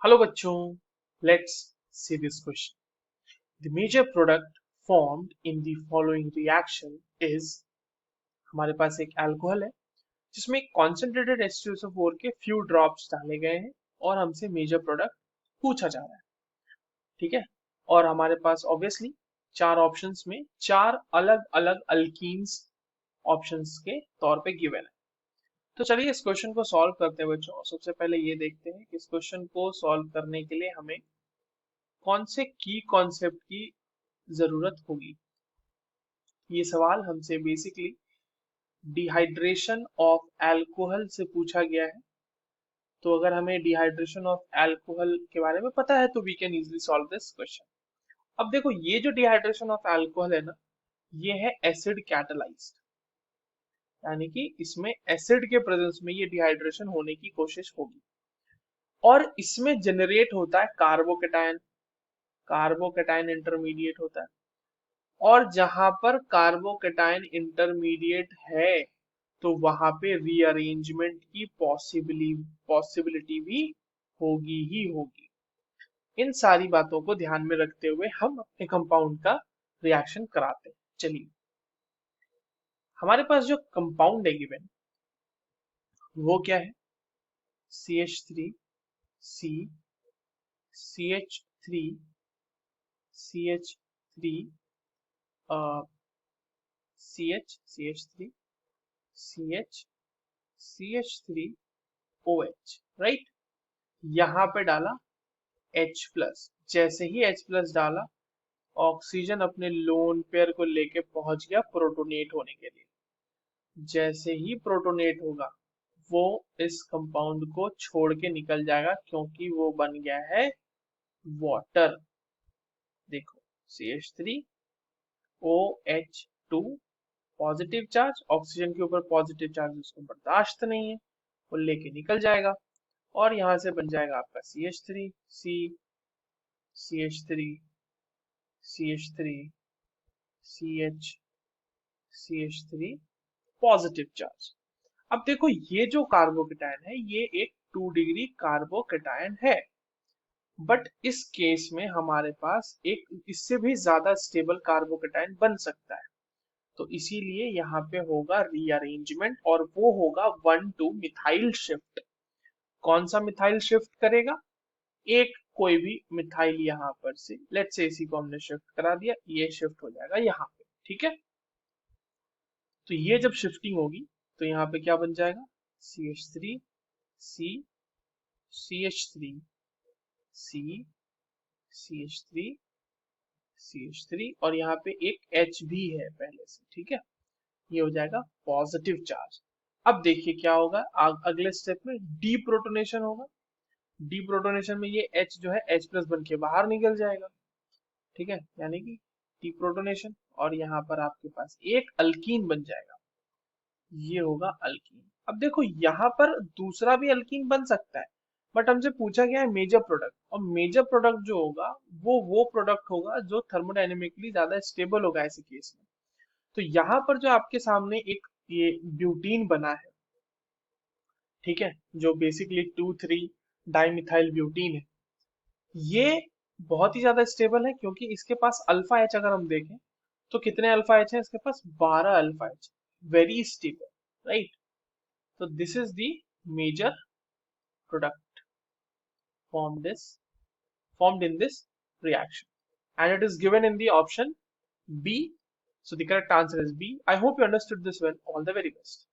Hello बच्चों, let's see this question. The major product formed in the following reaction is. हमारे पास एक alcohol है जिसमें कॉन्सेंट्रेटेड H2SO4 के फ्यू ड्रॉप्स डाले गए हैं और हमसे मेजर प्रोडक्ट पूछा जा रहा है। ठीक है। और हमारे पास ऑब्वियसली चार ऑप्शंस में चार अलग अलग अल्कीन्स ऑप्शंस के तौर पे गिवन है। तो चलिए इस क्वेश्चन को सॉल्व करते हैं बच्चों। सबसे पहले ये देखते हैं कि इस क्वेश्चन को सॉल्व करने के लिए हमें कौन से की कॉन्सेप्ट की जरूरत होगी। ये सवाल हमसे बेसिकली डिहाइड्रेशन ऑफ अल्कोहल से पूछा गया है। तो अगर हमें डिहाइड्रेशन ऑफ अल्कोहल के बारे में पता है तो we can easily solve this question. अब देखो, ये जो डिहाइड्रेशन ऑफ अल्कोहल है ना, ये है एसिड कैटालाइज्ड, यानी कि इसमें एसिड के प्रेजेंस में ये डिहाइड्रेशन होने की कोशिश होगी और इसमें जनरेट होता है कार्बोकेटायन। कार्बोकेटायन इंटरमीडिएट होता है और जहां पर कार्बोकेटायन इंटरमीडिएट है तो वहां पे रीअरेंजमेंट की पॉसिबिलिटी भी होगी ही होगी। इन सारी बातों को ध्यान में रखते हुए हम अपने कंपाउंड का रिएक्शन कराते हैं। चलिए, हमारे पास जो कंपाउंड है गिवन वो क्या है? CH3 C CH3 CH3 CH3 CH CH3OH, right. यहाँ पे डाला H प्लस। जैसे ही H प्लस डाला, ऑक्सीजन अपने लोन पेयर को लेके पहुंच गया प्रोटोनेट होने के लिए। जैसे ही प्रोटोनेट होगा वो इस कंपाउंड को छोड़ के निकल जाएगा क्योंकि वो बन गया है वाटर। देखो, CH3OH2 पॉजिटिव चार्ज, ऑक्सीजन के ऊपर पॉजिटिव चार्ज उसको बर्दाश्त नहीं है, वो लेके निकल जाएगा और यहाँ से बन जाएगा आपका CH3 C CH3 CH3 CH CH3 positive charge. अब देखो, ये जो कार्बोकेटायन है ये एक 2 डिग्री कार्बोकेटायन है, बट इस केस में हमारे पास एक इससे भी ज्यादा स्टेबल कार्बोकेटायन बन सकता है। तो इसीलिए यहाँ पे होगा रीअरेंजमेंट और वो होगा 1 to मिथाइल शिफ्ट। कौन सा मिथाइल शिफ्ट करेगा? एक कोई भी मिथाइल यहाँ पर से, लेट्स से इसी को हमने शिफ्ट करा दिया, ये शिफ्ट हो जाएगा यहाँ पे। ठीक है। तो ये जब शिफ्टिंग होगी तो यहाँ पे क्या बन जाएगा? CH3 C CH3 C CH3 CH3 और यहाँ पे एक H भी है पहले से। ठीक है। ये हो जाएगा पॉजिटिव चार्ज। अब देखिए क्या होगा, अगले स्टेप में डी प्रोटोनेशन होगा। डी प्रोटोनेशन में ये H जो है H प्लस बन के बाहर निकल जाएगा। ठीक है, यानी कि डी प्रोटोनेशन और यहाँ पर आपके पास एक अल्कीन बन जाएगा। ये होगा अल्कीन। अब देखो, यहाँ पर दूसरा भी अल्कीन बन सकता है, बट हमसे पूछा गया है मेजर प्रोडक्ट, और मेजर प्रोडक्ट जो होगा वो प्रोडक्ट होगा जो थर्मोडायनेमिकली ज्यादा स्टेबल होगा ऐसे केस में। तो यहाँ पर जो आपके सामने एक ये ब्यूटीन बना है, ठीक है, जो बेसिकली 2,3 डाइमिथाइल ब्यूटीन है, ये बहुत ही ज्यादा स्टेबल है क्योंकि इसके पास अल्फा एच अगर हम देखें तो कितने अल्फा एच है इसके पास? 12 alpha H. Very stable, right. So this is the major product formed this formed in this reaction, and it is given in the option B. So the correct answer is B. I hope you understood this well. All the very best.